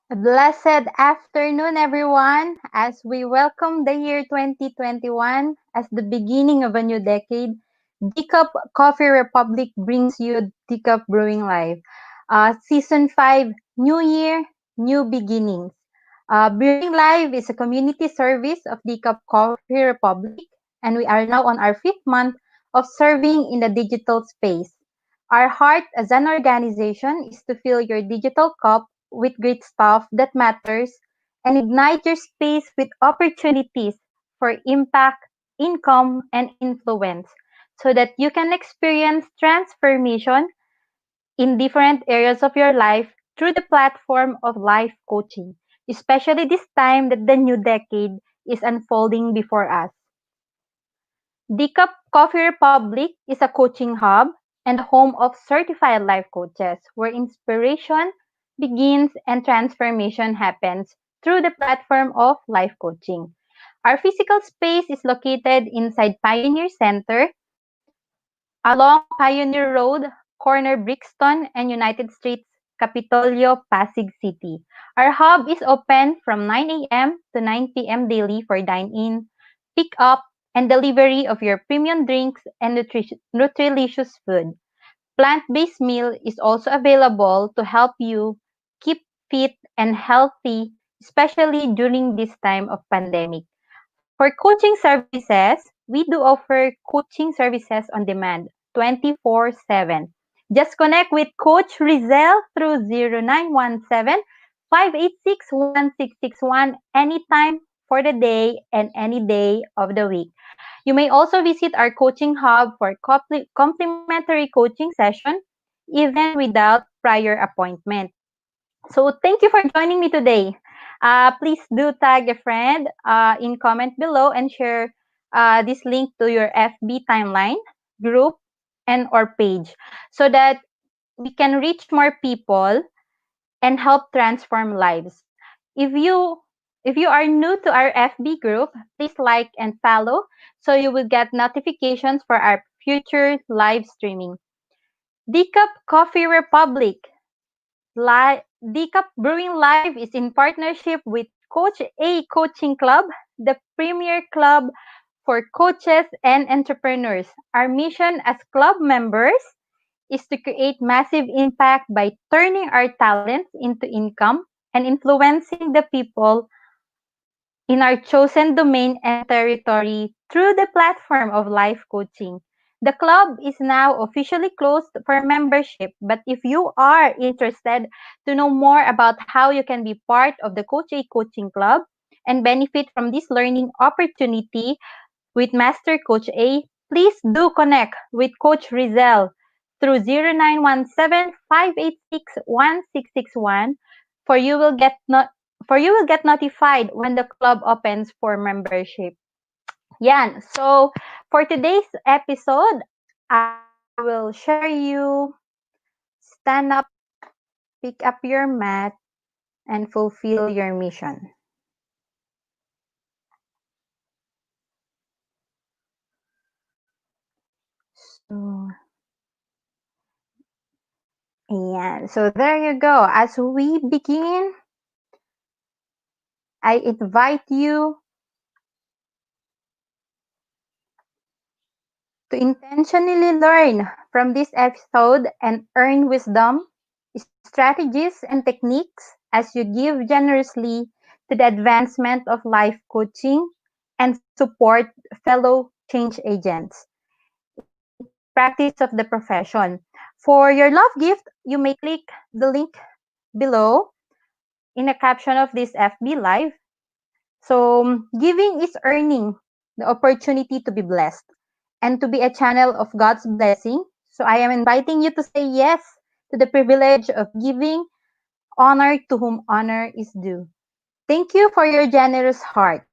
A blessed afternoon, everyone, as we welcome the year 2021 as the beginning of a new decade. Decaf Coffee Republic brings you Decaf Brewing Live. Season 5, New Year, New Beginnings. Brewing Live is a community service of Decaf Coffee Republic, and we are now on our fifth month of serving in the digital space. Our heart as an organization is to fill your digital cup with great stuff that matters and ignite your space with opportunities for impact, income, and influence so that you can experience transformation in different areas of your life through the platform of life coaching, especially this time that the new decade is unfolding before us. Decaf Coffee Republic is a coaching hub and home of certified life coaches where inspiration begins and transformation happens through the platform of life coaching. Our physical space is located inside Pioneer Center along Pioneer Road, corner Brixton and United Streets, Capitolio, Pasig City. Our hub is open from 9 a.m. to 9 p.m. daily for dine-in, pick-up, and delivery of your premium drinks and nutrilicious food. Plant-based meal is also available to help you keep fit and healthy, especially during this time of pandemic. For coaching services, we do offer coaching services on demand 24/7. Just connect with Coach Rizel through 0917 586 1661 anytime for the day and any day of the week. You may also visit our coaching hub for complimentary coaching session even without prior appointment. So thank you for joining me today. Please do tag a friend in comment below and share this link to your FB timeline, group, and or page so that we can reach more people and help transform lives. If you if you are new to our FB group, please like and follow so you will get notifications for our future live streaming. Decaf Coffee Republic Decaf Brewing Live is in partnership with Coach A Coaching Club, the premier club for coaches and entrepreneurs. Our mission as club members is to create massive impact by turning our talents into income and influencing the people in our chosen domain and territory through the platform of life coaching. The club is now officially closed for membership, but if you are interested to know more about how you can be part of the Coach A Coaching Club and benefit from this learning opportunity with Master Coach A, please do connect with Coach Rizel through 0917 586 1661 for you will get not for you will get notified when the club opens for membership. Yan. So for today's episode, I will share you stand up, pick up your mat, and fulfill your mission. So, ayan. So there you go. As we begin, I invite you to intentionally learn from this episode and earn wisdom, strategies, and techniques as you give generously to the advancement of life coaching and support fellow change agents in the practice of the profession. For your love gift, you may click the link below in the caption of this FB Live. So, giving is earning the opportunity to be blessed and to be a channel of God's blessing. So, I am inviting you to say yes to the privilege of giving honor to whom honor is due. Thank you for your generous heart.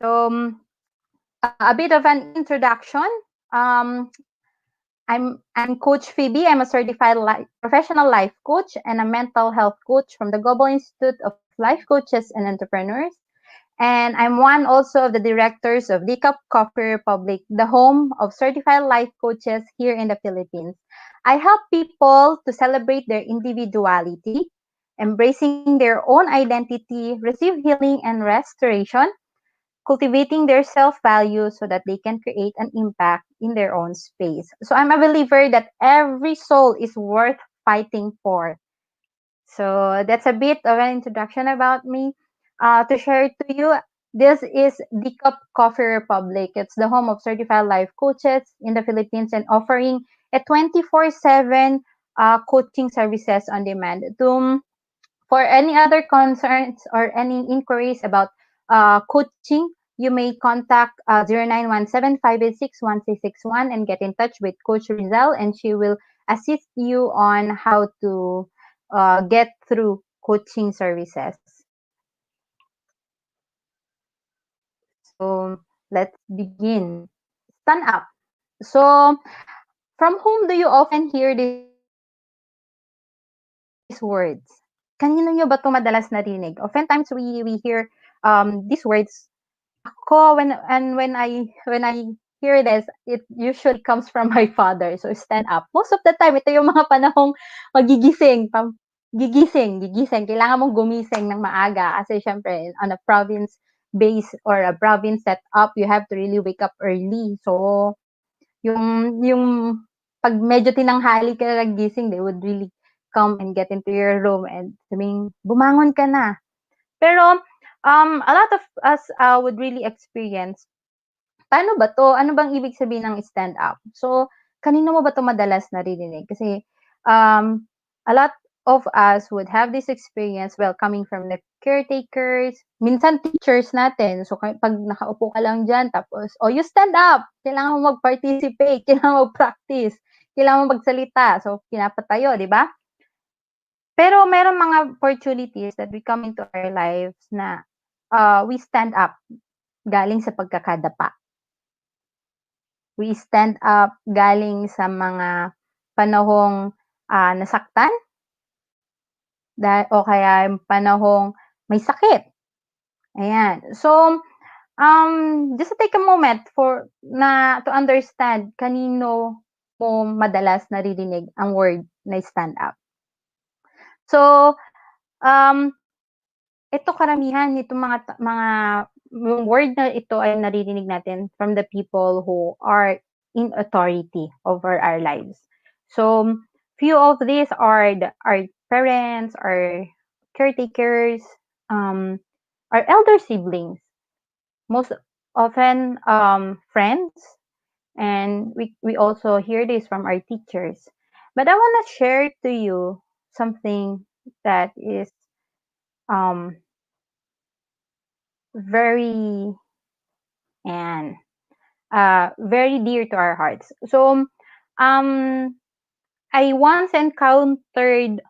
So, a bit of an introduction. Um, I'm Coach Phoebe. I'm a certified professional life coach and a mental health coach from the Global Institute of Life Coaches and Entrepreneurs. And I'm one also of the directors of Decaf Coffee Republic, the home of certified life coaches here in the Philippines. I help people to celebrate their individuality, embracing their own identity, receive healing and restoration, cultivating their self-value so that they can create an impact in their own space. So I'm a believer that every soul is worth fighting for. So that's a bit of an introduction about me. To share to you, this is the Cup Coffee Republic. It's the home of certified life coaches in the Philippines and offering a 24/7 coaching services on demand. For any other concerns or any inquiries about coaching, you may contact 0917-586-1661 and get in touch with Coach Rizal, and she will assist you on how to get through coaching services. So let's begin. Stand up. So, from whom do you often hear these words? Kanino nyo ba 'to madalas narinig? Oftentimes we hear these words. Ako when I hear this, it usually comes from my father. So stand up. Most of the time ito yung mga panahong magigising, gigising. Kailangan mong gumising ng maaga kasi syempre on a province base or a province setup, you have to really wake up early. So yung 'pag medyo tinanghali ka na nagising, they would really come and get into your room and sabihing, "Bumangon ka na." Pero, a lot of us, would really experience, "Paano ba 'to? Ano bang ibig sabihin ng stand up?" So, kanino mo ba 'to madalas naririnig? Kasi, a lot of us would have this experience, well, coming from the caretakers, minsan teachers natin. So, 'pag nakaupo ka lang diyan tapos, "Oh, you stand up. Kailangan mo mag-participate, kailangan mo mag-practice, kailangan mo magsalita." So, pinapatayo, 'di ba? Pero merong mga opportunities that we come into our lives na, we stand up galing sa pagkakadapa. We stand up galing sa mga panahong, nasaktan o kaya yung panahong may sakit, ayan. So, just to take a moment to understand kanino mo madalas naririnig ang word na stand up. So, um ito karamihan nitong mga yung word na ito ay naririnig natin from the people who are in authority over our lives. So, few of these are our parents, our caretakers, um, our elder siblings, most often friends, and we also hear this from our teachers. But I want to share to you something that is um, very and very dear to our hearts. So, um, I once encountered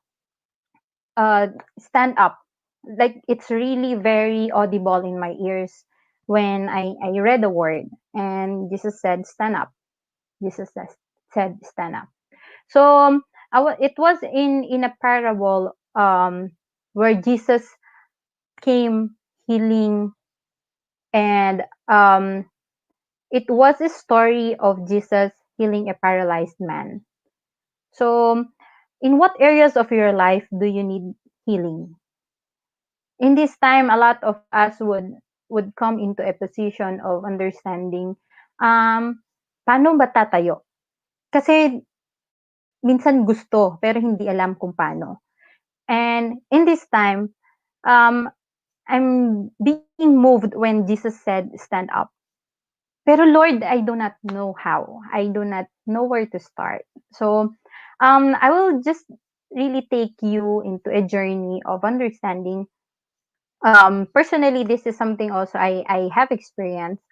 stand up. Like it's really very audible in my ears when I read the word and Jesus said, stand up. Jesus said, stand up. So, it was in a parable where Jesus came healing and it was a story of Jesus healing a paralyzed man. So, in what areas of your life do you need healing? In this time, a lot of us would come into a position of understanding, paano ba tatayo? Kasi minsan gusto, pero hindi alam kung paano. And in this time, um, I'm being moved when Jesus said, stand up. Pero Lord, I do not know how. I do not know where to start. So, I will just really take you into a journey of understanding. Personally, this is something also I have experienced.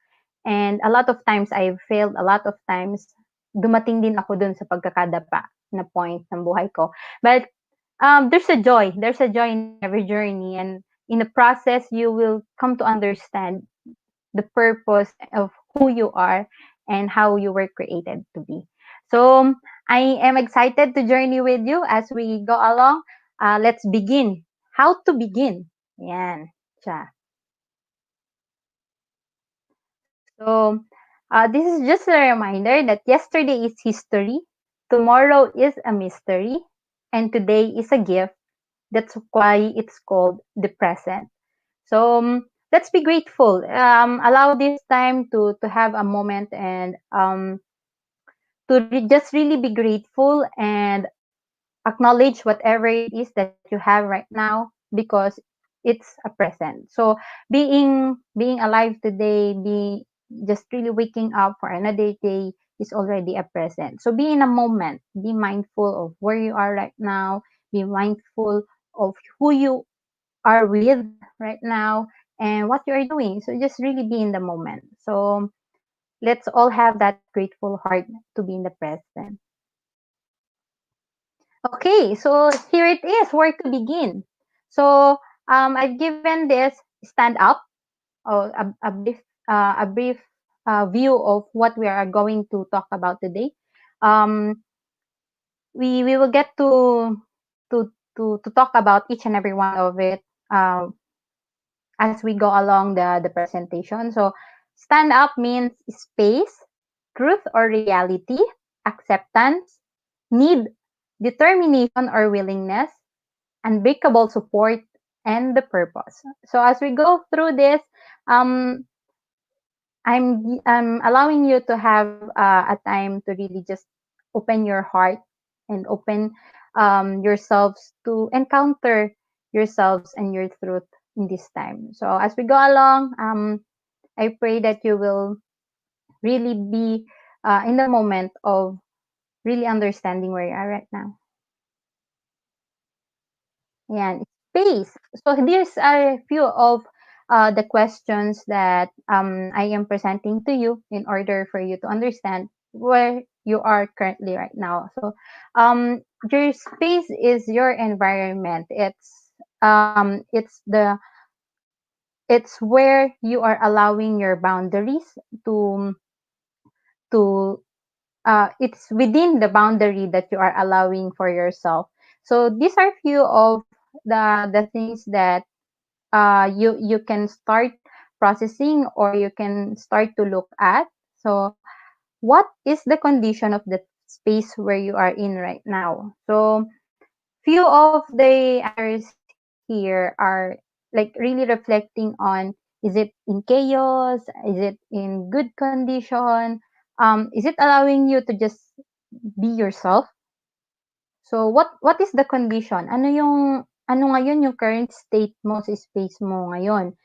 And a lot of times I've failed, a lot of times dumating din ako dun sa pagkakadapa na point ng buhay ko. But there's a joy. There's a joy in every journey. And in the process, you will come to understand the purpose of who you are and how you were created to be. So, I am excited to journey with you as we go along. Let's begin. How to begin? Yan. Siya. So, this is just a reminder that yesterday is history. Tomorrow is a mystery, and today is a gift. That's why it's called the present. So let's be grateful. Allow this time to have a moment and just really be grateful and acknowledge whatever it is that you have right now because it's a present. So being alive today, be just really waking up for another day is already a present. So be in a moment, be mindful of where you are right now, be mindful of who you are with right now and what you are doing. So just really be in the moment. So let's all have that grateful heart to be in the present. Okay, so here it is, where to begin. So I've given this stand up, or a brief view of what we are going to talk about today. Um, we will get to talk about each and every one of it as we go along the presentation. So stand up means space, truth or reality, acceptance, need, determination or willingness, unbreakable support, and the purpose. So as we go through this, um, I'm allowing you to have a time to really just open your heart and open yourselves to encounter yourselves and your truth in this time. So as we go along, I pray that you will really be in the moment of really understanding where you are right now. Yeah, space. So these are a few of the questions that I am presenting to you in order for you to understand where you are currently right now. So your space is your environment. It's where you are allowing your boundaries to to it's within the boundary that you are allowing for yourself. So these are few of the things that you can start processing or you can start to look at. So what is the condition of the space where you are in right now? So few of the answers here are like really reflecting on, is it in chaos, is it in good condition, is it allowing you to just be yourself? So what is the condition? Ano ngayon yung current state mo sa space mo ngayon?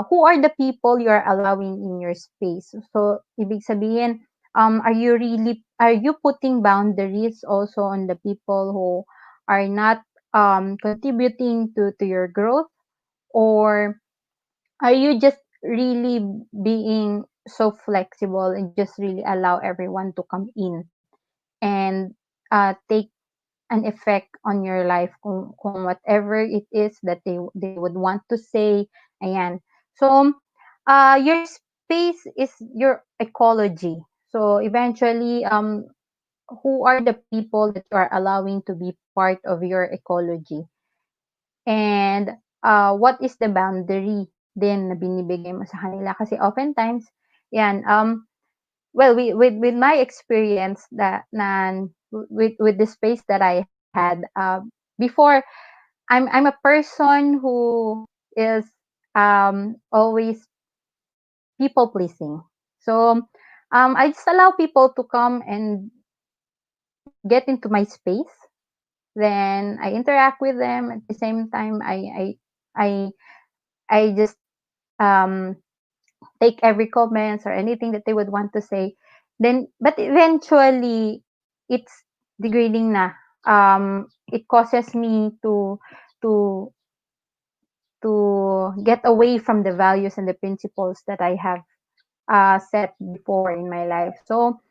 Who are the people you are allowing in your space? So ibig sabihin, are you putting boundaries also on the people who are not contributing to your growth, or are you just really being so flexible and just really allow everyone to come in and take an effect on your life kung whatever it is that they would want to say. Ayan. So, your space is your ecology. So, eventually, who are the people that you are allowing to be part of your ecology? And what is the boundary din na binibigay mo sa kanila? Kasi oftentimes, yan, well, with my experience that with the space that I had before, I'm a person who is always people pleasing. So I just allow people to come and get into my space. Then I interact with them at the same time. I I just um take every comments or anything that they would want to say. Then, but eventually, it's degrading na. It causes me to get away from the values and the principles that I have set before in my life. So,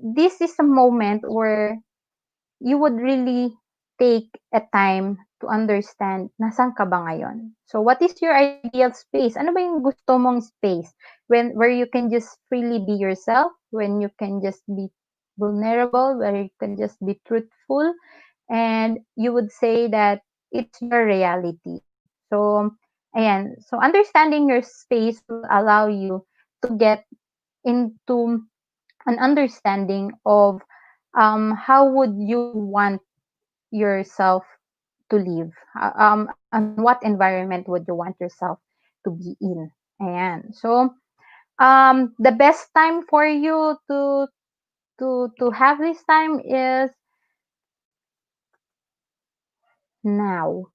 this is a moment where you would really take a time to understand nasan ka ba ngayon. So what is your ideal space? Ano ba yung gusto mong space where you can just freely be yourself, when you can just be vulnerable, where you can just be truthful, and you would say that it's your reality. So ayan, so understanding your space will allow you to get into an understanding of how would you want yourself to live? On what environment would you want yourself to be in? Ayan. So, the best time for you to have this time is now.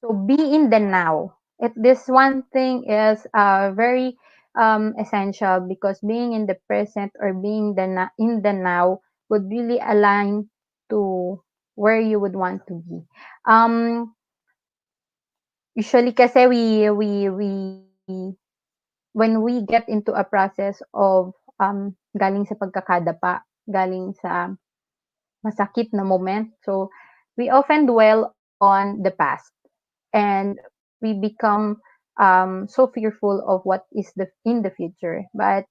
So be in the now. This one thing is very essential because being in the present or being in the now would really align to where you would want to be. Usually kasi when we get into a process of galing sa pagkakadapa, galing sa masakit na moment, so we often dwell on the past and we become so fearful of what is in the future. But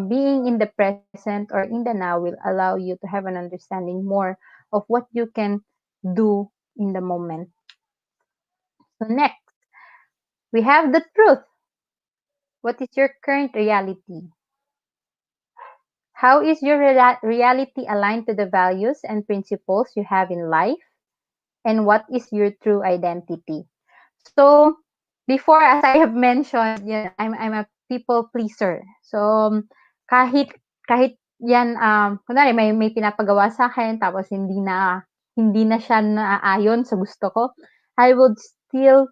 being in the present or in the now will allow you to have an understanding more of what you can do in the moment. So next, we have the truth. What is your current reality? How is your reality aligned to the values and principles you have in life? And what is your true identity? So, before, as I have mentioned, I'm a people pleaser. So, kahit kahit yan, kunwari may pinapagawa sa akin tapos hindi na siya naaayon sa gusto ko, I would still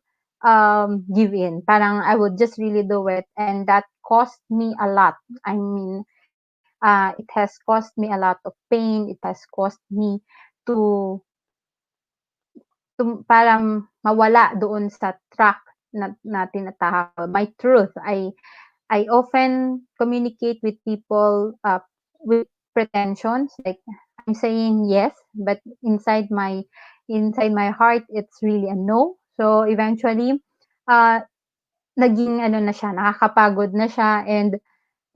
give in. Parang I would just really do it, and that cost me a lot. I mean, it has cost me a lot of pain. It has cost me to parang mawala doon sa track na tinatahak my truth. I often communicate with people with pretensions, like I'm saying yes, but inside my heart it's really a no. So eventually uh naging ano na siya, nakakapagod na siya, and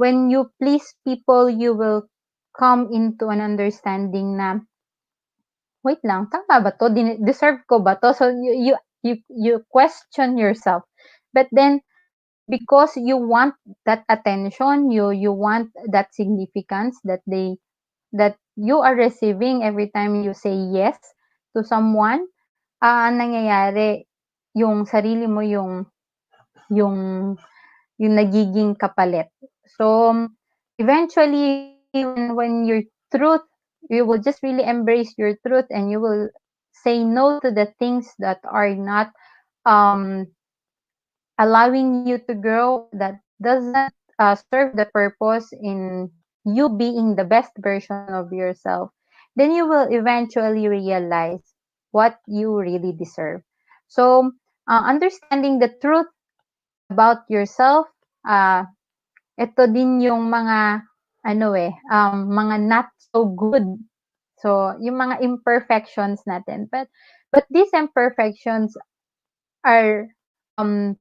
when you please people, you will come into an understanding na wait lang, tama ba 'to? Deserve ko ba 'to? So you question yourself. But then because you want that attention, you want that significance that you are receiving every time you say yes to someone, ang nangyayari yung sarili mo yung yung nagiging kapalit. So eventually when your truth, you will just really embrace your truth and you will say no to the things that are not um allowing you to grow, that doesn't serve the purpose in you being the best version of yourself, then you will eventually realize what you really deserve. So understanding the truth about yourself, ito din yung mga mga not so good. So, yung mga imperfections natin. But these imperfections are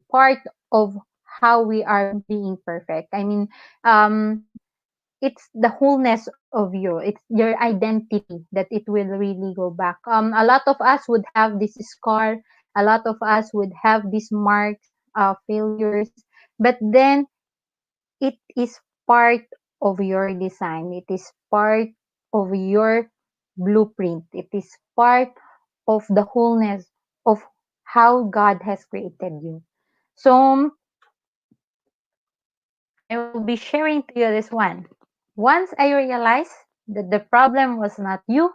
part of how we are being perfect. I mean, it's the wholeness of you. It's your identity that it will really go back. A lot of us would have this scar. A lot of us would have these marks, failures. But then it is part of your design. It is part of your blueprint. It is part of the wholeness of how God has created you. So I will be sharing to you this one. Once I realized that the problem was not you,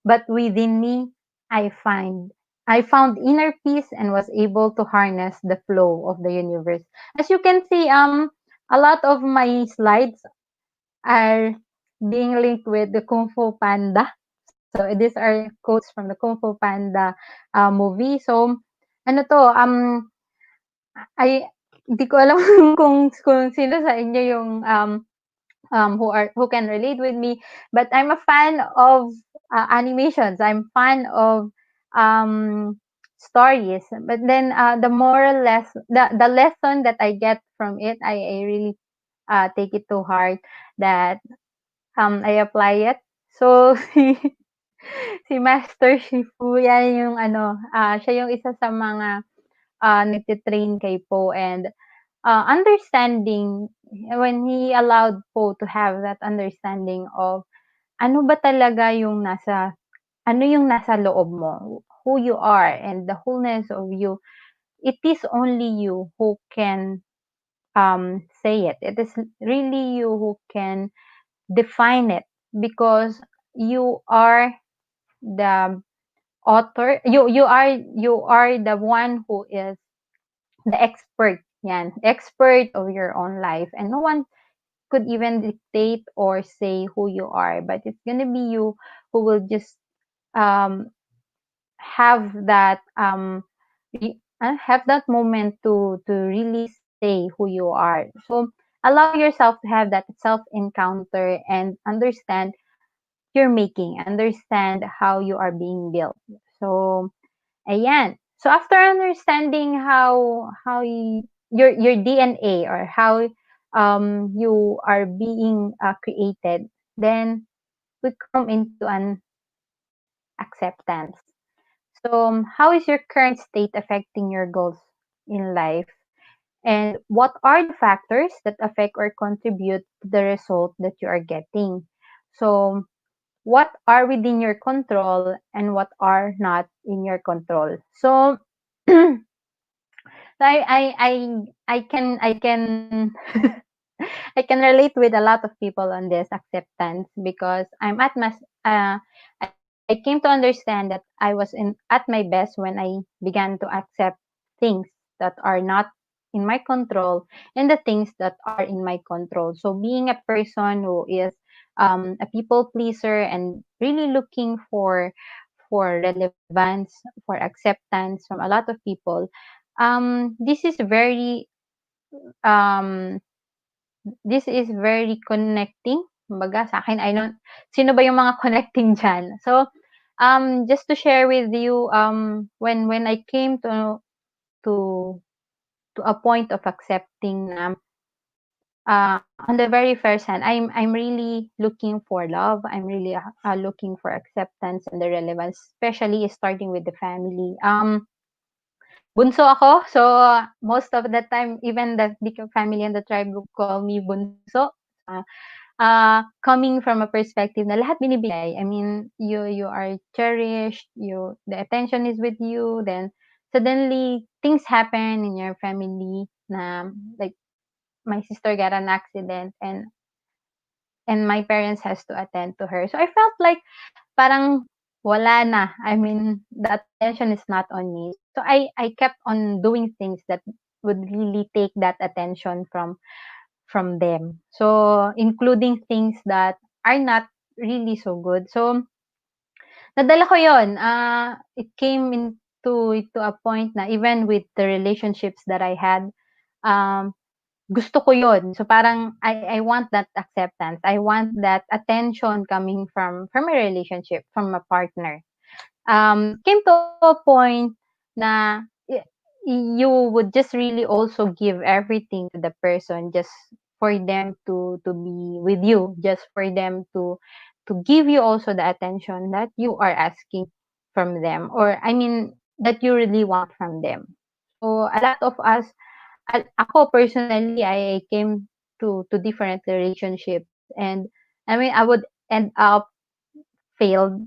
but within me, I find I found inner peace and was able to harness the flow of the universe. As you can see, a lot of my slides are being linked with the Kung Fu Panda. So these are quotes from the Kung Fu Panda movie. So ano to, ay hindi ko alam kung sino sa inyo yung who can relate with me, but I'm a fan of animations. I'm fan of stories. But then the moral lesson, the lesson that I get from it, I really take it to heart, that I apply it. So si Master Shifu, yan yung siya yung isa sa mga nagte-train kay Po, and understanding when he allowed Po to have that understanding of ano ba talaga yung nasa loob mo, who you are and the wholeness of you. It is only you who can say it. It is really you who can define it because you are the author. You are the one who is the expert. Yan, expert of your own life, and no one could even dictate or say who you are. But it's gonna be you who will just um have that have that moment to really say who you are. So allow yourself to have that self encounter and understand you're making, understand how you are being built. So ayan. So after understanding your DNA or how you are being created, then we come into an acceptance. So, how is your current state affecting your goals in life? And what are the factors that affect or contribute to the result that you are getting? So, what are within your control and what are not in your control? So, I can I can relate with a lot of people on this acceptance because uh, I came to understand that I was at my best when I began to accept things that are not in my control and the things that are in my control. So being a person who is a people pleaser and really looking for relevance, for acceptance from a lot of people, this is very um connecting. Kumbaga sa'kin I don't sino ba yung mga connecting diyan? So, just to share with you, when I came to to a point of accepting na, on the very first hand, I'm really looking for love. I'm really, looking for acceptance and the relevance, especially starting with the family. Bunso ako, so most of the time, even the family and the tribe would call me bunso. Uh, Coming from a perspective na lahat binibigay. I mean, you are cherished, the attention is with you, then suddenly things happen in your family na like my sister got an accident and my parents has to attend to her. So I felt like parang wala na. I mean, the attention is not on me. So I kept on doing things that would really take that attention from them. So including things that are not really so good. So nadala ko 'yon. It came into a point na even with the relationships that I had, gusto ko 'yon. So parang I want that acceptance. I want that attention coming from a relationship, from a partner. Came to a point na you would just really also give everything to the person just for them to be with you, just for them to give you also the attention that you are asking from them, or I mean that you really want from them. So a lot of us, ako personally, I came to different relationships, and I mean I would end up failed.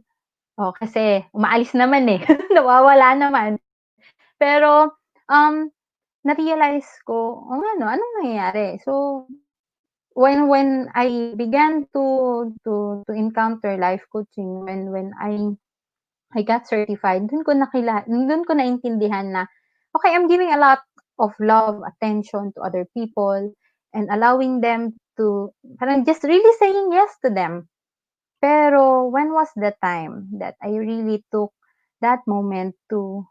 Oh, kasi umaalis naman, eh, nawawala naman. Pero, na-realize ko, "Oo nga 'no, anong nangyayari?" So, when I began to encounter life coaching, when I got certified, dun ko naintindihan na, okay, I'm giving a lot of love, attention to other people, and allowing them to parang just really saying yes to them. Pero when was the time that I really took that moment to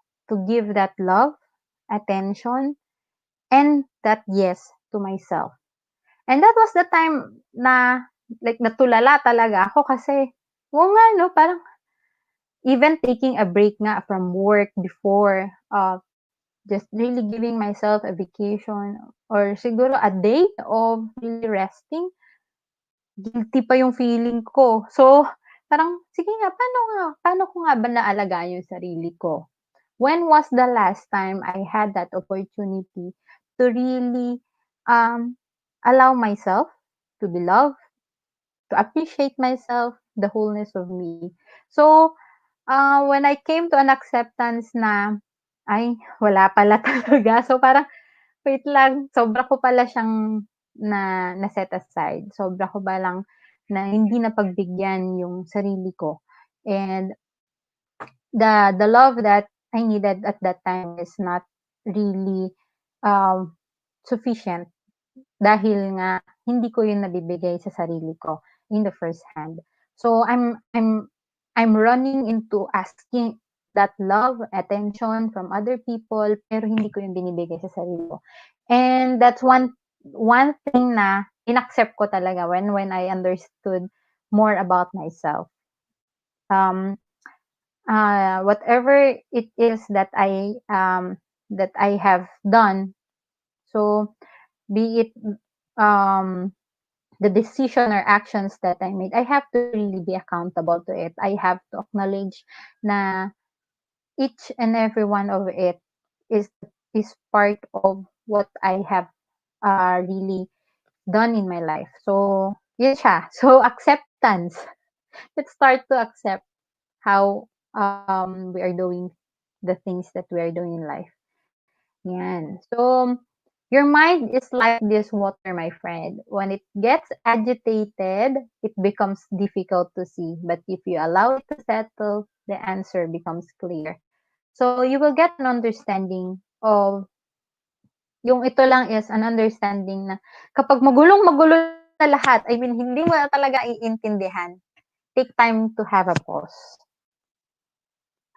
give that love, attention, and that yes to myself? And that was the time na like natulala talaga ako kasi, oo nga 'no, parang even taking a break nga from work before, just really giving myself a vacation or siguro a day of really resting, guilty pa yung feeling ko. So, parang sige nga, paano ko nga ba naalagaan yung sarili ko? When was the last time I had that opportunity to really, um, allow myself to be loved, to appreciate myself, the wholeness of me. So, when I came to an acceptance na, ay, wala pala talaga. So, parang, wait lang, sobra ko pala siyang na-set aside. Sobra ko palang na hindi napagbigyan yung sarili ko. And the love that I needed at that time is not really um, sufficient dahil nga hindi ko yun nabibigay sa sarili ko in the first hand. So I'm running into asking that love, attention from other people, pero hindi ko yun binibigay sa sarili ko. And that's one thing na inaccept ko talaga when I understood more about myself. Um, whatever it is that I have done, so be it um the decision or actions that I made, I have to really be accountable to it. I have to acknowledge na each and every one of it is is part of what I have really done in my life. So, yun siya. So, acceptance. Let's start to accept how we are doing the things that we are doing in life. Yan. So, your mind is like this water, my friend. When it gets agitated, it becomes difficult to see. But if you allow it to settle, the answer becomes clear. So, you will get an understanding of, yung ito lang is an understanding na kapag magulong-magulo na lahat, I mean, hindi mo na talaga iintindihan, take time to have a pause.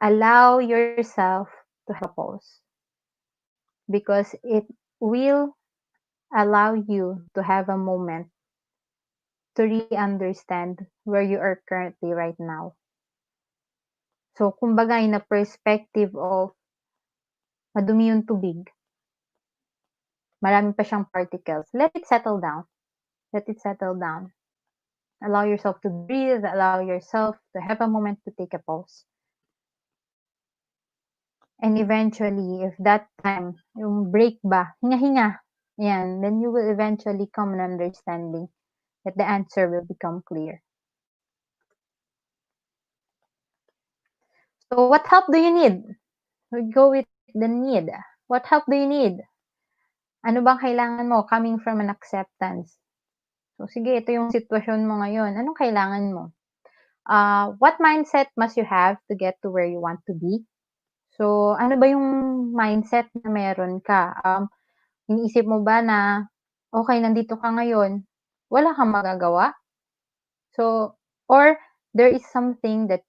Allow yourself to have a pause because it will allow you to have a moment to really understand where you are currently right now. So, kumbaga, in a perspective of madumi yung tubig, marami pa siyang particles. Let it settle down. Let it settle down. Allow yourself to breathe. Allow yourself to have a moment to take a pause. And eventually, if that time, yung break ba, hinga-hinga, yan, then you will eventually come an understanding that the answer will become clear. So, what help do you need? We go with the need. What help do you need? Ano bang kailangan mo coming from an acceptance? So, sige, ito yung sitwasyon mo ngayon. Anong kailangan mo? What mindset must you have to get to where you want to be? So, ano ba yung mindset na meron ka? Iniisip mo ba na, okay, nandito ka ngayon, wala kang magagawa? So, or there is something that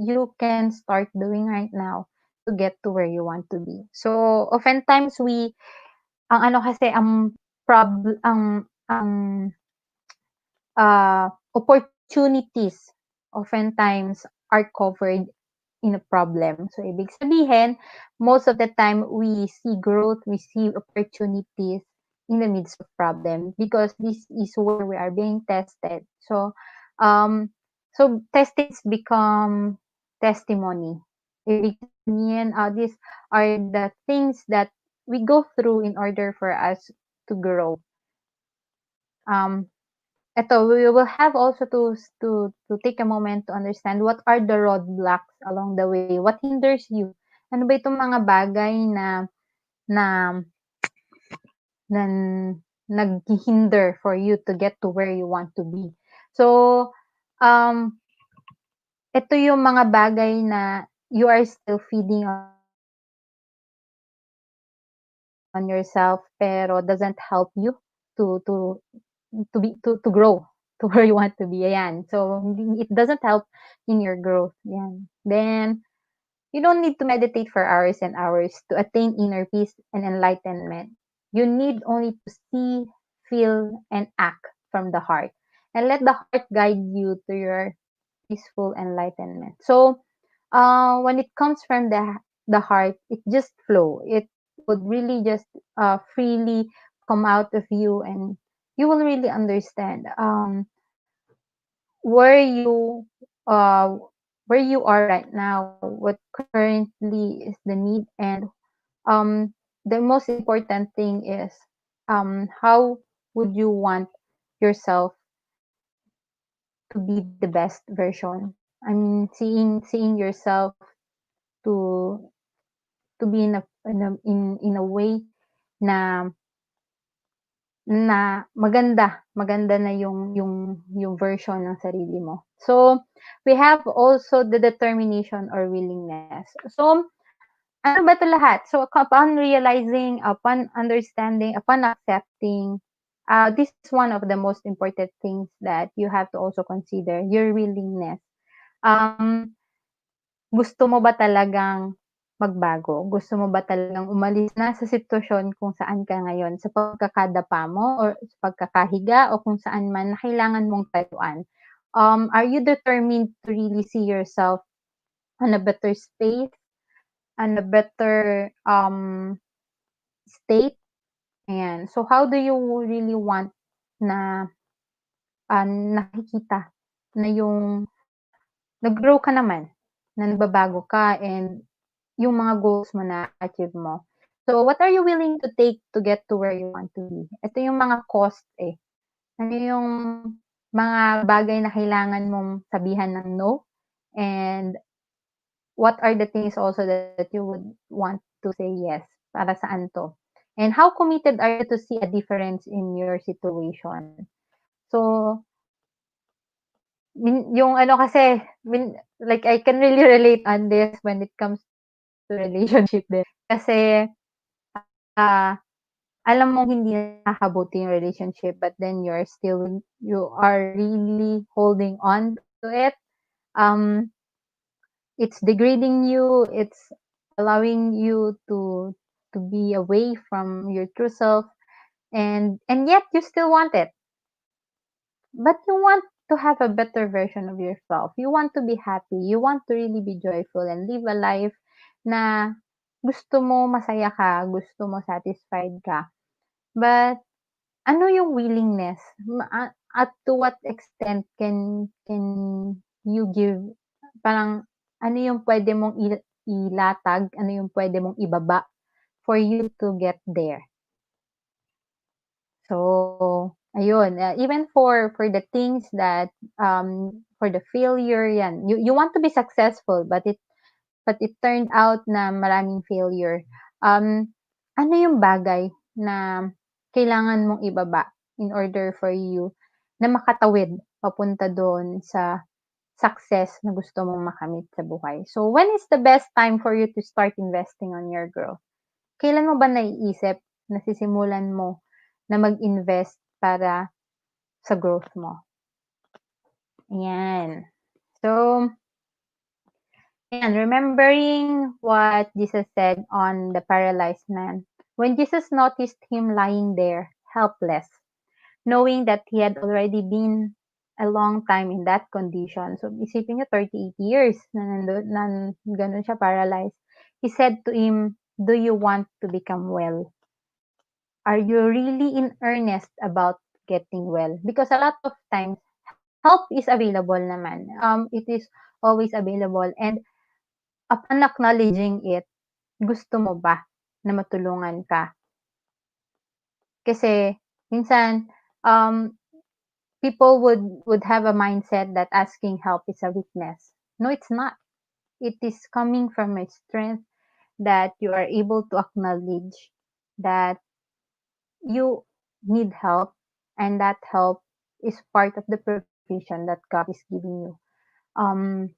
you can start doing right now to get to where you want to be. So, oftentimes ang ano kasi, opportunities oftentimes are covered in a problem. So, ibig sabihin, most of the time, we see growth, we see opportunities in the midst of problem because this is where we are being tested. So, testings become testimony. Ibig sabihin, these are the things that we go through in order for us to grow. Eto, we will have also to take a moment to understand what are the roadblocks along the way. What hinders you? Ano ba itong mga bagay na na naghihinder for you to get to where you want to be? So, um, ito yung mga bagay na you are still feeding on yourself pero doesn't help you to grow to where you want to be. Ayan. So, it doesn't help in your growth. Ayan. Then, you don't need to meditate for hours and hours to attain inner peace and enlightenment. You need only to see, feel, and act from the heart. And let the heart guide you to your peaceful enlightenment. So, when it comes from the heart, it just flow. It would really just freely come out of you, and you will really understand where you uh, where you are right now, what currently is the need, and the most important thing is how would you want yourself to be the best version. I mean, seeing yourself to be in a way na maganda na yung version ng sarili mo. So, we have also the determination or willingness. So, ano ba 'to lahat? So, upon realizing, upon understanding, upon accepting, this is one of the most important things that you have to also consider, your willingness. Um, Gusto mo ba talagang magbago? Gusto mo ba talagang umalis na sa sitwasyon kung saan ka ngayon, sa pagkakadapa mo or sa pagkakahiga o kung saan man na kailangan mong tayuan? Are you determined to really see yourself on a better space, on a better, state? Ayan. So, how do you really want na, nakikita na yung nag-grow ka naman, na nagbabago ka and yung mga goals mo na-achieve mo. So, what are you willing to take to get to where you want to be? Ito yung mga cost eh. Ano yung mga bagay na kailangan mong sabihan ng no? And what are the things also that you would want to say yes? Para saan to? And how committed are you to see a difference in your situation? So, yung ano kasi, like I can really relate on this when it comes to relationship din. Kasi, ah, alam mong hindi nakakabuti yung relationship but then you are really holding on to it. Um, it's degrading you, it's allowing you to be away from your true self and yet you still want it. But you want to have a better version of yourself. You want to be happy. You want to really be joyful and live a life na gusto mo masaya ka, gusto mo satisfied ka. But ano yung willingness? At to what extent can you give parang ano yung pwede mong ilatag, ano yung pwede mong ibaba for you to get there? So, ayun, even for the things that, for the failure, yan, you want to be successful but it turned out na maraming failure. Ano yung bagay na kailangan mong ibaba in order for you na makatawid papunta doon sa success na gusto mong makamit sa buhay? So, when is the best time for you to start investing on your growth? Kailan mo ba naiisip, nasisimulan mo na mag-invest para sa growth mo? Ayan. So, ayan, remembering what Jesus said on the paralyzed man. When Jesus noticed him lying there, helpless, knowing that he had already been a long time in that condition. So, isipin niyo 38 years na gano'n siya paralyzed. He said to him, "Do you want to become well? Are you really in earnest about getting well?" Because a lot of times, help is available naman. It is always available and upon acknowledging it, gusto mo ba na matulungan ka? Kasi minsan, um, people would have a mindset that asking help is a weakness. No, it's not. It is coming from a strength that you are able to acknowledge that you need help and that help is part of the provision that God is giving you. Um,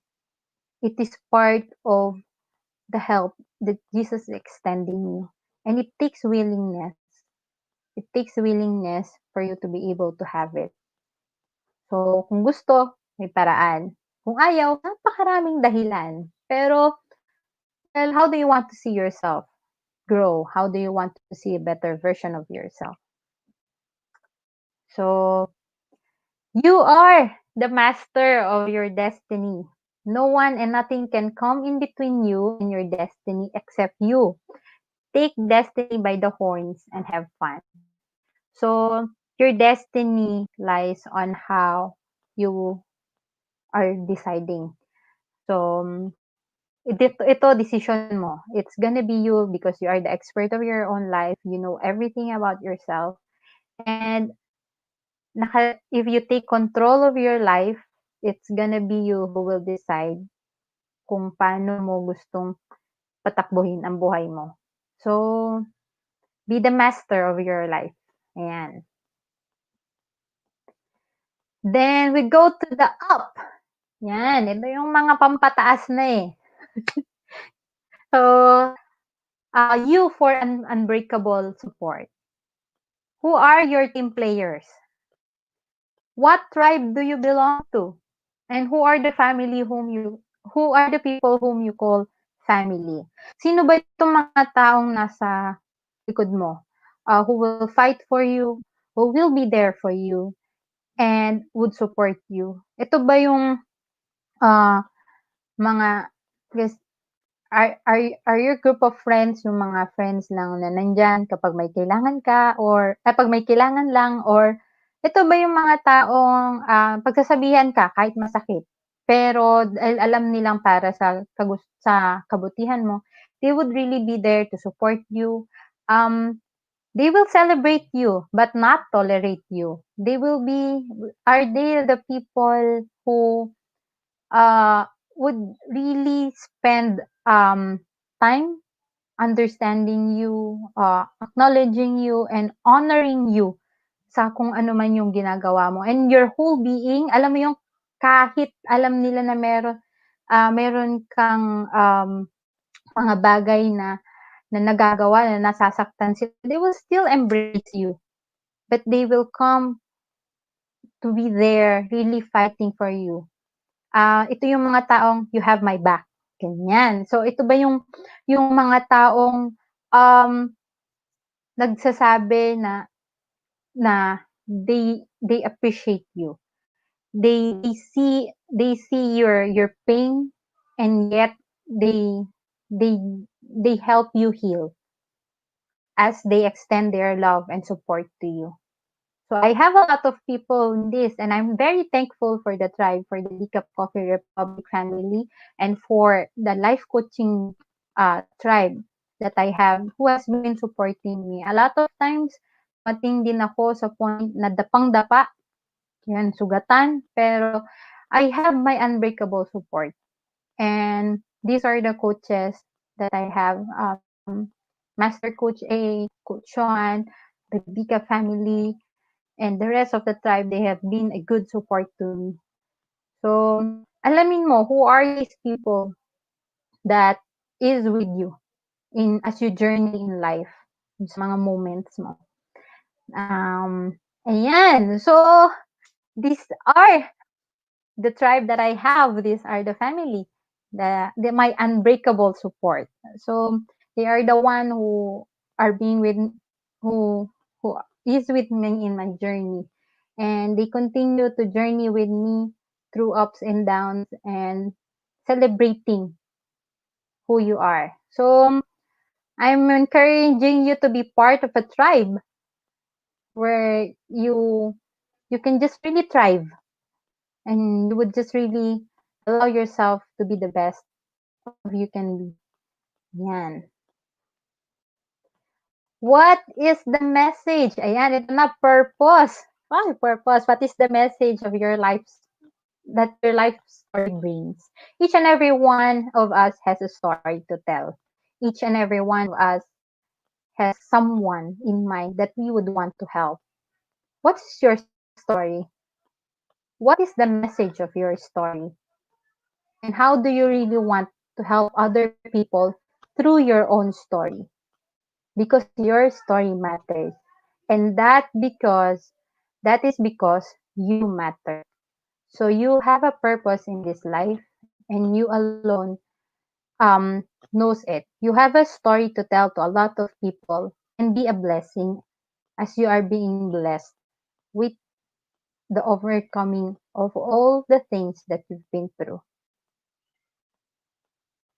it is part of the help that Jesus is extending you. And it takes willingness. It takes willingness for you to be able to have it. So, kung gusto, may paraan. Kung ayaw, napakaraming dahilan. Pero, well, how do you want to see yourself grow? How do you want to see a better version of yourself? So, you are the master of your destiny. No one and nothing can come in between you and your destiny except you. Take destiny by the horns and have fun. So, your destiny lies on how you are deciding. So, ito decision mo. It's gonna be you because you are the expert of your own life. You know everything about yourself. And if you take control of your life, it's gonna be you who will decide kung paano mo gustong patakbuhin ang buhay mo. So, be the master of your life. Ayan. Then, we go to the up. Yan, ito yung mga pampataas na eh. So, you for an unbreakable support. Who are your team players? What tribe do you belong to? And who are the people whom you call family? Sino ba itong mga taong nasa likod mo? Who will fight for you, who will be there for you, and would support you? Ito ba yung uh, mga guys, are your group of friends yung mga friends lang na nandyan kapag may kailangan ka or kapag may kailangan lang or ito ba yung mga taong pagsasabihan ka kahit masakit pero dahil alam nilang para sa kabutihan mo, they would really be there to support you. They will celebrate you but not tolerate you. Are they the people who uh, would really spend time understanding you, acknowledging you, and honoring you sa kung ano man yung ginagawa mo. And your whole being, alam mo yung kahit alam nila na meron kang mga bagay na nagagawa, na nasasaktan sila, they will still embrace you. But they will come to be there, really fighting for you. Ito yung mga taong you have my back. Ganyan. So, ito ba yung mga taong nagsasabi na they appreciate you. They see your pain and yet they they they help you heal as they extend their love and support to you. So I have a lot of people in this, and I'm very thankful for the tribe, for the Decaf Coffee Republic family, and for the life coaching tribe that I have who has been supporting me. A lot of times, dumating din ako sa point na dapang-dapa, yan, sugatan, pero I have my unbreakable support. And these are the coaches that I have, Master Coach A, Coach Sean, the Decaf family, and the rest of the tribe, they have been a good support to me. So, alamin mo, who are these people that is with you as you journey in life, sa mga moments mo. Ayan. So, these are the tribe that I have. These are the family, my unbreakable support. So, they are the one who are being with, who who is with me in my journey, and they continue to journey with me through ups and downs and celebrating who you are. So, I'm encouraging you to be part of a tribe where you can just really thrive, and you would just really allow yourself to be the best of you can be. Yan. What is the message? Ayan, ito na, purpose. Purpose. What is the message of your life that your life story brings? Each and every one of us has a story to tell. Each and every one of us has someone in mind that we would want to help. What is your story? What is the message of your story? And how do you really want to help other people through your own story? Because your story matters. And that is because you matter. So you have a purpose in this life, and you alone knows it. You have a story to tell to a lot of people and be a blessing as you are being blessed with the overcoming of all the things that you've been through.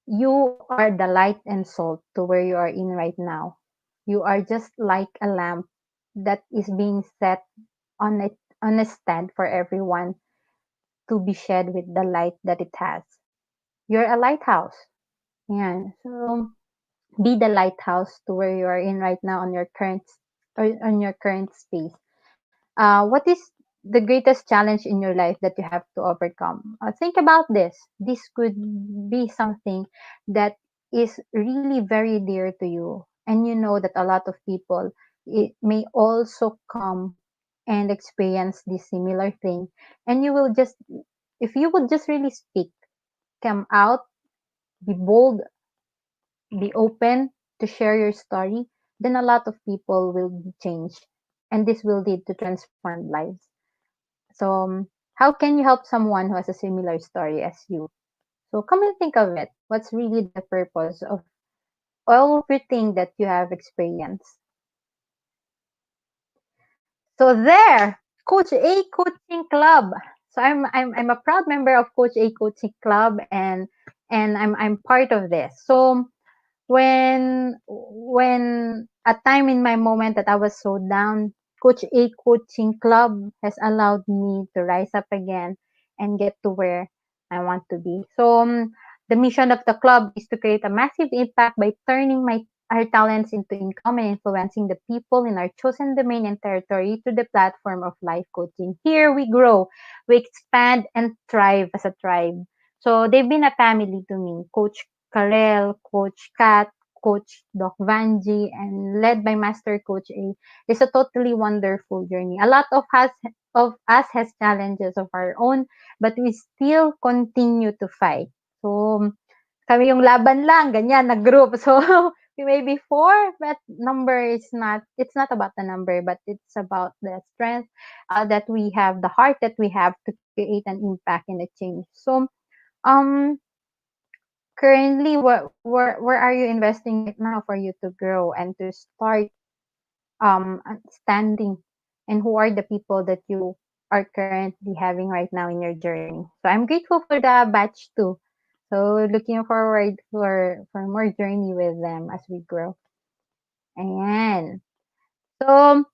You are the light and salt to where you are in right now. You are just like a lamp that is being set on a stand for everyone to be shed with the light that it has. You're a lighthouse. Yeah. So be the lighthouse to where you are in right now on your current space. What is the greatest challenge in your life that you have to overcome. Think about this. This could be something that is really very dear to you, and you know that a lot of people it may also come and experience this similar thing, and you will just, if you would just really speak, come out, be bold, be open to share your story, then a lot of people will be changed, and this will lead to transformed lives. So, how can you help someone who has a similar story as you? So, come and think of it. What's really the purpose of everything that you have experienced? So there, Coach A Coaching Club. So I'm a proud member of Coach A Coaching Club, and I'm part of this. So when a time in my moment that I was so down, Coach A Coaching Club has allowed me to rise up again and get to where I want to be. So the mission of the club is to create a massive impact by turning my our talents into income and influencing the people in our chosen domain and territory to the platform of life coaching. Here we grow, we expand and thrive as a tribe. So they've been a family to me. Coach Karel, Coach Kat, Coach Doc Vanji, and led by Master Coach A. It's a totally wonderful journey. A lot of us has challenges of our own, but we still continue to fight. So kami yung laban lang, ganyan, nag-group. So we may be four, but number is not, it's not about the number, but it's about the strength that we have, the heart that we have to create an impact and a change. So, um, currently, where are you investing right now for you to grow and to start standing? And who are the people that you are currently having right now in your journey? So I'm grateful for the batch too. So looking forward for more journey with them as we grow. Ayan. So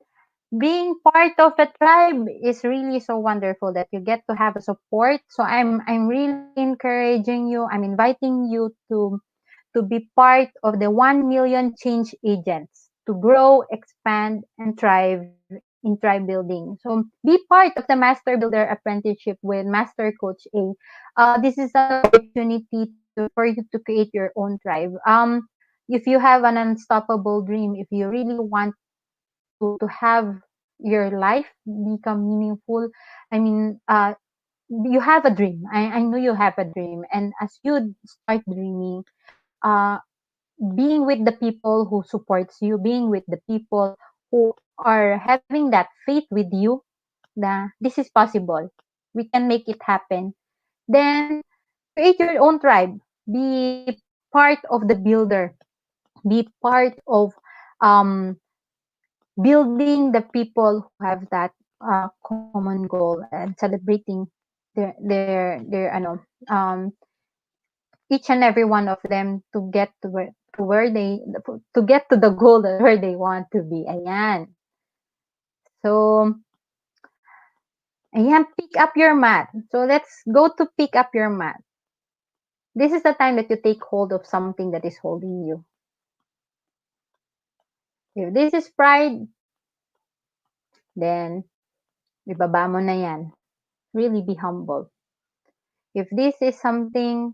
being part of a tribe is really so wonderful that you get to have a support. So I'm really encouraging you. I'm inviting you to be part of the 1 million change agents to grow, expand, and thrive in tribe building. So be part of the Master Builder Apprenticeship with Master Coach A. This is an opportunity for you to create your own tribe. If you have an unstoppable dream, if you really want to have your life become meaningful, I mean, you have a dream. I know you have a dream, and as you start dreaming, uh, being with the people who supports you, being with the people who are having that faith with you, na this is possible. We can make it happen. Then create your own tribe. Be part of the builder. Be part of building the people who have that common goal and celebrating their each and every one of them to get to where they to get to the goal that where they want to be. Ayan. So, ayan, pick up your mat. So, let's go to pick up your mat. This is the time that you take hold of something that is holding you. If this is pride, then ibaba mo na yan. Really be humble. If this is something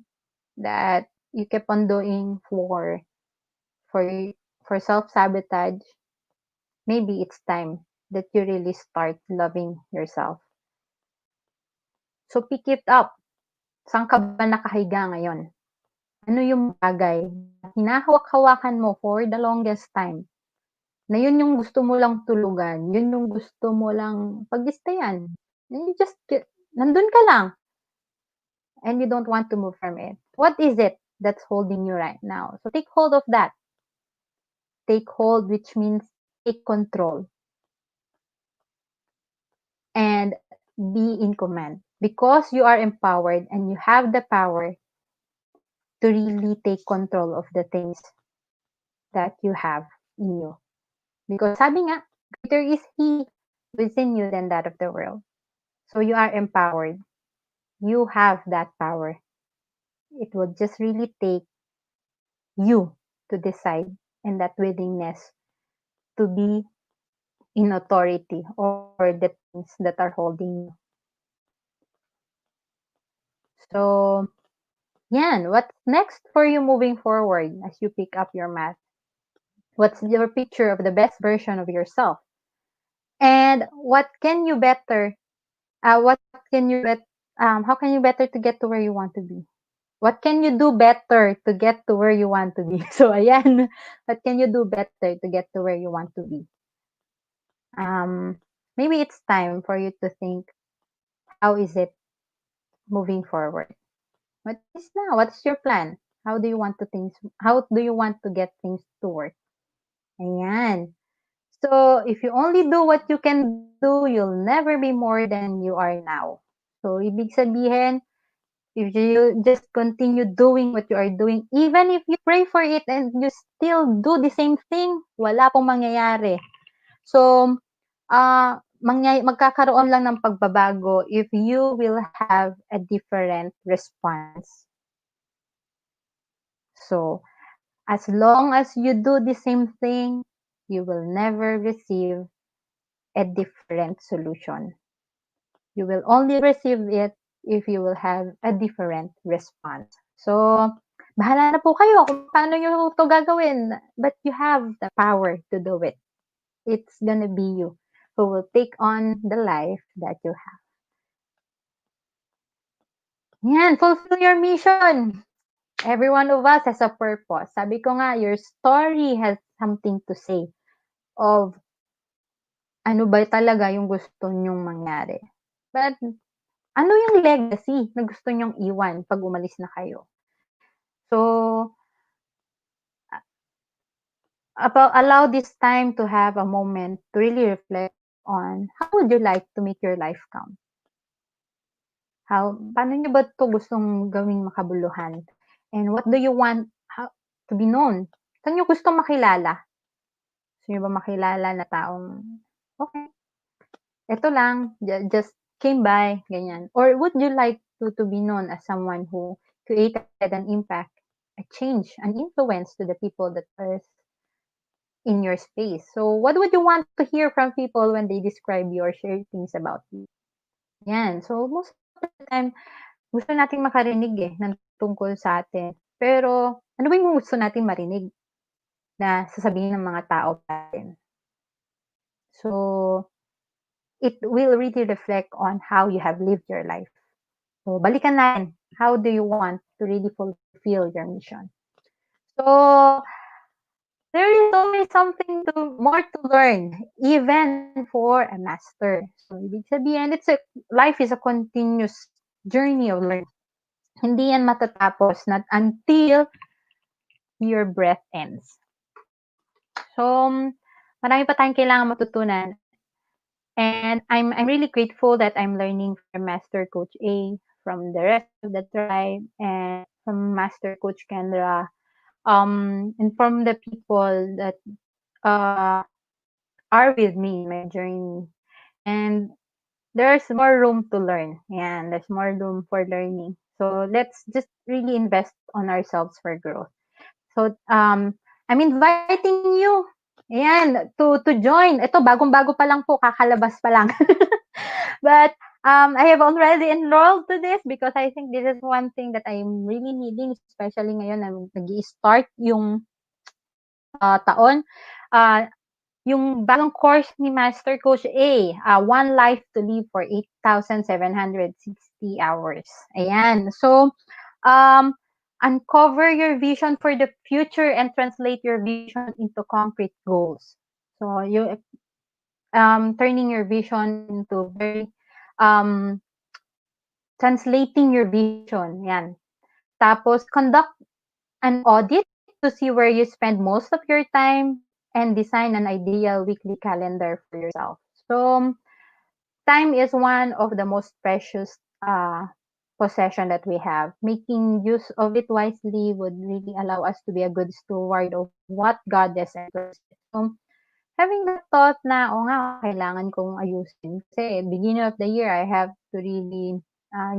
that you keep on doing for for self-sabotage, maybe it's time that you really start loving yourself. So pick it up. Saan ka ba nakahiga ngayon? Ano yung bagay na hinahawak-hawakan mo for the longest time? Na yun yung gusto mo lang tulugan, yun yung gusto mo lang pag-stayan. And you just, nandun ka lang, and you don't want to move from it. What is it that's holding you right now? So take hold of that. Take hold, which means take control and be in command. Because you are empowered and you have the power to really take control of the things that you have in you. Because sabi nga, greater is He within you than that of the world. So you are empowered. You have that power. It will just really take you to decide and that willingness to be in authority over the things that are holding you. So, yan, what's next for you moving forward as you pick up your math? What's your picture of the best version of yourself? And what can you bet, how can you better to get to where you want to be? What can you do better to get to where you want to be? So, ayan, what can you do better to get to where you want to be? Maybe it's time for you to think, how is it moving forward? What is now? What's your plan? How do you want to get things to work? Ayan. So, if you only do what you can do, you'll never be more than you are now. So, ibig sabihin, if you just continue doing what you are doing, even if you pray for it and you still do the same thing, wala pong mangyayari. So, magkakaroon lang ng pagbabago if you will have a different response. So, as long as you do the same thing, you will never receive a different solution. You will only receive it if you will have a different response. So, bahala na po kayo kung paano nyo ito gagawin. But you have the power to do it. It's gonna be you who will take on the life that you have. Yan, fulfill your mission. Every one of us has a purpose. Sabi ko nga, your story has something to say of ano ba talaga yung gusto nyong mangyari. But ano yung legacy na gusto nyong iwan pag umalis na kayo? So, allow this time to have a moment to really reflect on how would you like to make your life count? Paano nyo ba ito gustong gawing makabuluhan? And what do you want to be known? Saan nyo gustong makilala? Gusto nyo ba makilala na taong, okay, ito lang, just came by, ganyan. Or would you like to be known as someone who created an impact, a change, an influence to the people that are in your space? So, what would you want to hear from people when they describe you or share things about you? Yan. So, most of the time, gusto nating makarinig ng tungkol sa atin. Pero, ano ba yung gusto natin marinig na sasabihin ng mga tao natin? So, it will really reflect on how you have lived your life. So, balikan natin. How do you want to really fulfill your mission? So, there is always something more to learn, even for a master. So, ibig sabihin, life is a continuous journey of learning. Hindi yan matatapos until your breath ends. So, marami pa tayong kailangan matutunan. And I'm really grateful that I'm learning from Master Coach A, from the rest of the tribe, and from Master Coach Kendra, and from the people that are with me in my journey. And there's more room to learn. And there's more room for learning. So let's just really invest on ourselves for growth. So I'm inviting you, ayan, to join. Ito, bagong-bago pa lang po, kakalabas pa lang. But I have already enrolled to this because I think this is one thing that I'm really needing, especially ngayon na nag-i-start yung taon. Yung bagong course ni Master Coach A, One Life to Live for 8,760 hours. Ayan. So, uncover your vision for the future and translate your vision into concrete goals. So, you turning your vision into very translating your vision. Yan. Tapos, conduct an audit to see where you spend most of your time and design an ideal weekly calendar for yourself. So, time is one of the most precious possession that we have. Making use of it wisely would really allow us to be a good steward of what God has entrusted. So, having that thought na, nga, kailangan kong ayusin. Kasi beginning of the year, I have to really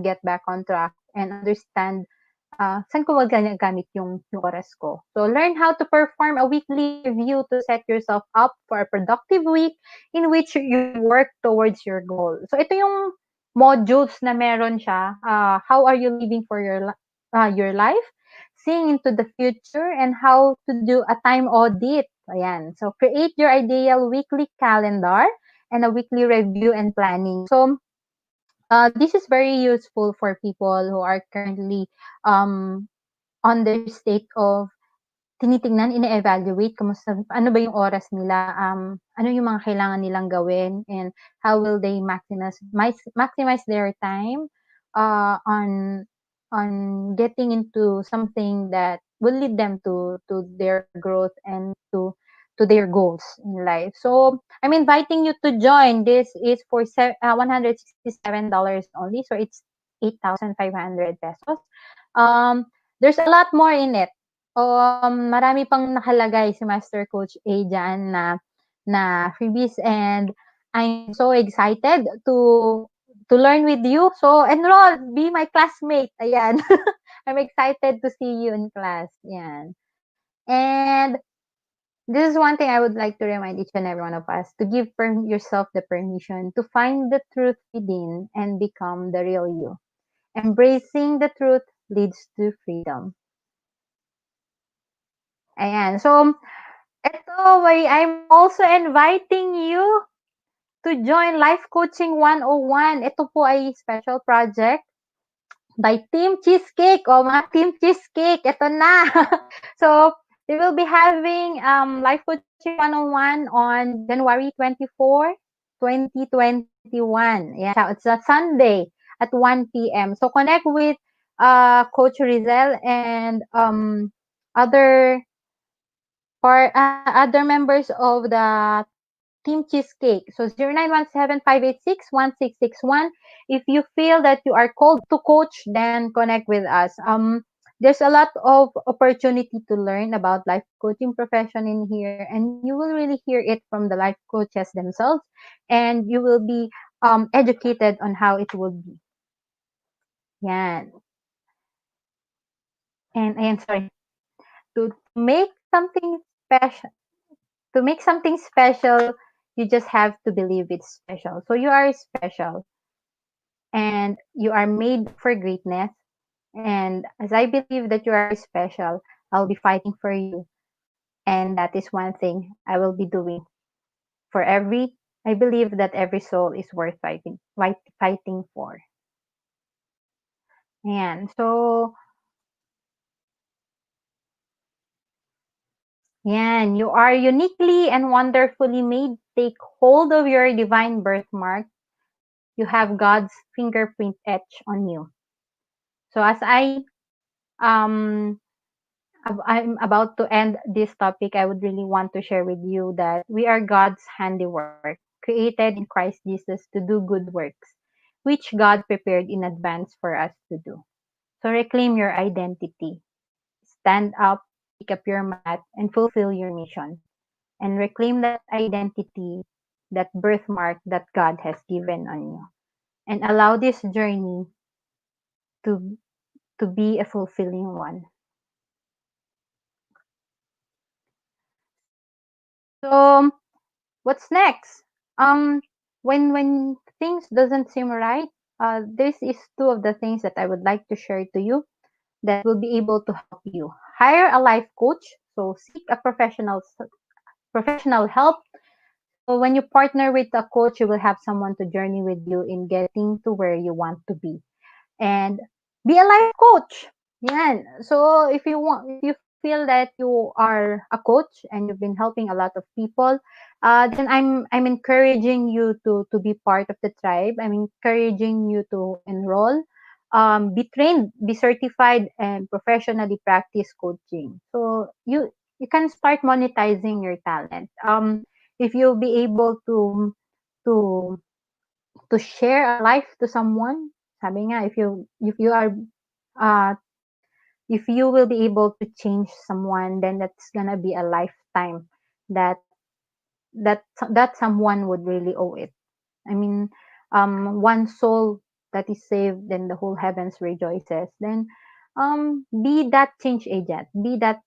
get back on track and understand saan ko magagamit yung oras ko. So, learn how to perform a weekly review to set yourself up for a productive week in which you work towards your goal. So, ito yung modules na meron siya. How are you living for your life? Seeing into the future and how to do a time audit. Ayan. So, create your ideal weekly calendar and a weekly review and planning. So, this is very useful for people who are currently um, on their state of tinitingnan, ine-evaluate kumusta ano ba yung oras nila, ano yung mga kailangan nilang gawin, and how will they maximize their time on getting into something that will lead them to their growth and to their goals in life. So I'm inviting you to join. This is for $167 only, so it's 8,500 pesos. There's a lot more in it. Marami pang nakalagay si Master Coach A diyan na freebies, and I'm so excited to learn with you. So enroll, be my classmate. Ayan. I'm excited to see you in class. Yan. And this is one thing I would like to remind each and every one of us, to give yourself the permission to find the truth within and become the real you. Embracing the truth leads to freedom. Ayan. So, I'm also inviting you to join Life Coaching 101. Ito po ay special project by Team Cheesecake. O, mga Team Cheesecake, ito na. So, we will be having Life Coaching 101 on January 24, 2021. Yeah, it's a Sunday at 1 p.m. So, connect with Coach Rizel and other other members of the Team Cheesecake. So 0917-586-1661. If you feel that you are called to coach, then connect with us. There's a lot of opportunity to learn about life coaching profession in here, and you will really hear it from the life coaches themselves, and you will be educated on how it will be. Yan. And ayan, sorry. To make something special, you just have to believe it's special. So you are special and you are made for greatness. And as I believe that you are special, I'll be fighting for you. And that is one thing I will be doing for I believe that every soul is worth fighting for. And so, yan, you are uniquely and wonderfully made. Take hold of your divine birthmark. You have God's fingerprint etched on you. So as um I'm about to end this topic, I would really want to share with you that we are God's handiwork, created in Christ Jesus to do good works, which God prepared in advance for us to do. So reclaim your identity. Stand up, pick up your mat, and fulfill your mission. And reclaim that identity, that birthmark that God has given on you. And allow this journey to, to be a fulfilling one. So, what's next? Um, when things doesn't seem right, this is two of the things that I would like to share to you that will be able to help you. Hire a life coach. So seek a professional help. So when you partner with a coach, you will have someone to journey with you in getting to where you want to be. And be a life coach. Yan. So if you feel that you are a coach and you've been helping a lot of people, then I'm encouraging you to be part of the tribe. I'm encouraging you to enroll, be trained, be certified, and professionally practice coaching. So you can start monetizing your talent. If you'll be able to to share a life to someone, sabi nga, uh, if you will be able to change someone, then that's gonna be a lifetime that that someone would really owe it. I mean, one soul that is saved, then the whole heavens rejoices. Then, be that change agent, be that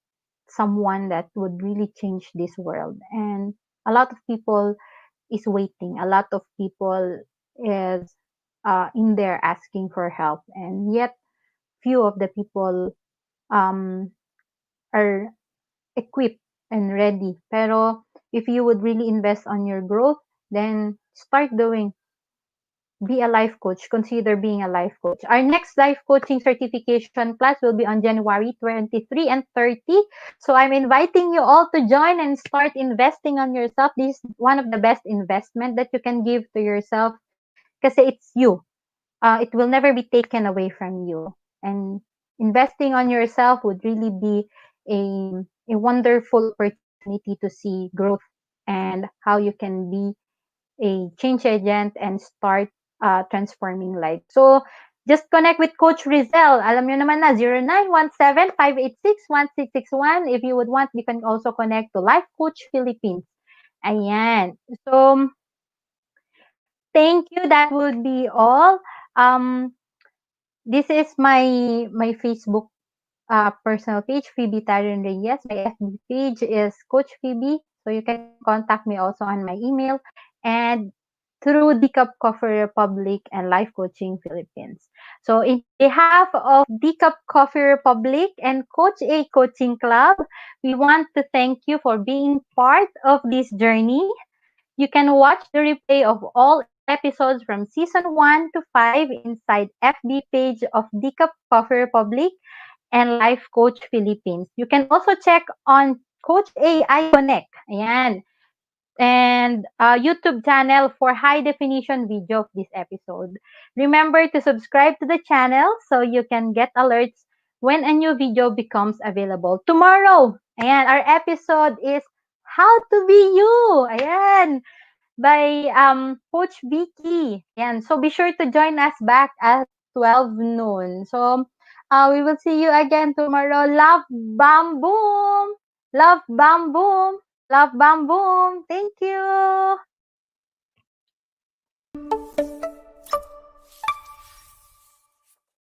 someone that would really change this world. And a lot of people is waiting. A lot of people is in there asking for help, and yet few of the people um, are equipped and ready. Pero if you would really invest on your growth, then start doing. Be a life coach. Consider being a life coach. Our next life coaching certification class will be on January 23 and 30. So I'm inviting you all to join and start investing on yourself. This is one of the best investment that you can give to yourself kasi it's you. It will never be taken away from you. And investing on yourself would really be a wonderful opportunity to see growth and how you can be a change agent and start transforming life. So, just connect with Coach Rizel. Alam nyo naman na, 0917-586-1661. If you would want, you can also connect to Life Coach Philippines. Ayan. So, thank you. That would be all. Um, this is my Facebook personal page, Phoebe Reyes. My FB page is Coach Phoebe. So you can contact me also on my email and through the Cup Coffee Republic and Life Coaching Philippines. So in behalf of the Cup Coffee Republic and Coach A Coaching Club, we want to thank you for being part of this journey. You can watch the replay of all episodes from season 1 to 5 inside FB page of the Cup Coffee Republic and Life Coach Philippines. You can also check on Coach AI Connect. Ayan. And YouTube channel for high definition video of this episode. Remember to subscribe to the channel so you can get alerts when a new video becomes available. Tomorrow, ayan, our episode is How to Be You. Ayan, by Coach Vicky. Ayan, so be sure to join us back at 12 noon. So, we will see you again tomorrow. Love, bam, boom! Love, bam, boom! Love, bam, boom! Thank you!